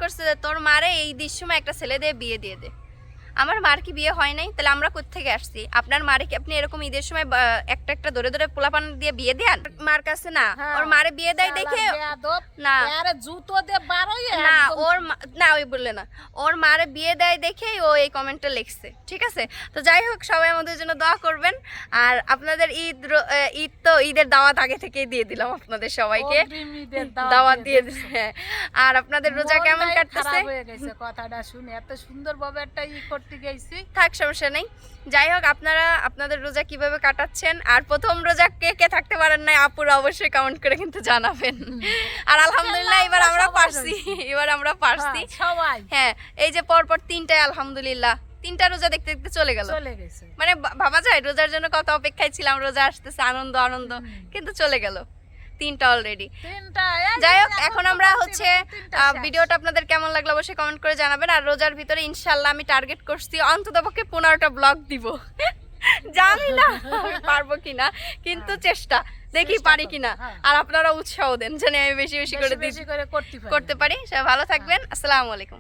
করছে যে তোর মারে এই ঈদের সময় একটা ছেলে দিয়ে বিয়ে দিয়ে দে। আমার মার কি বিয়ে হয় নাই? তাহলে আমরা কোত্থেকে আসছি? আপনার মারে কি আপনি এরকম ঈদের সময় একটা একটা ধরে ধরে পোলাপান দিয়ে বিয়ে দেন? মার কাছে না, ওর মারে বিয়ে দেয় দেখে না, জুতো দিয়ে বারোই না ওর না ওই বললে না, ওর মারে বিয়ে দেয় দেখেই ও এই কমেন্টটা লিখছে, ঠিক আছে? তো যাই হোক, সবাই আমাদের জন্য দোয়া করবেন। আর আপনাদের ঈদ তো ঈদের দাওয়াত আগে থেকেই দিয়ে দিলাম আপনাদের সবাইকে, দাওয়াত দিয়ে দিলাম। হ্যাঁ, আর আপনাদের রোজা কেমন কাটতেছে? কথাটা শুনে এত সুন্দরভাবে একটা করতে গেছি, থাক সমস্যা নেই। যাই হোক, আপনারা আপনাদের রোজা কিভাবে কাটাচ্ছেন, আর প্রথম রোজা কে কে থাকতে পারেন নাই আপুরা অবশ্যই কমেন্ট করে কিন্তু জানাবেন। আর আলহামদুলিল্লাহ এবার আমরা পারছি, এবার আমরা পারছি সবাই। হ্যাঁ, এই যে পরপর তিনটায় আলহামদুলিল্লাহ 3টা রোজা দেখতে দেখতে চলে গেল। মানে ভাবা যায় রোজার জন্য কত অপেক্ষায় ছিলাম, রোজা আসতেছে, আনন্দ আনন্দ, কিন্তু চলে গেল 3টা অলরেডি। যাই হোক, এখন আমরা হচ্ছে ভিডিওটা আপনাদের কেমন লাগলো অবশ্যই কমেন্ট করে জানাবেন। আর রোজার ভিতরে ইনশাল্লাহ আমি টার্গেট করছি অন্ততপক্ষে 15টা ব্লগ দিব। জানি না পারবো কিনা, কিন্তু চেষ্টা দেখি পারি কিনা। আর আপনারা উৎসাহ দেন যেন আমি বেশি বেশি করে করতে পারি। সবাই ভালো থাকবেন। আসসালামু আলাইকুম।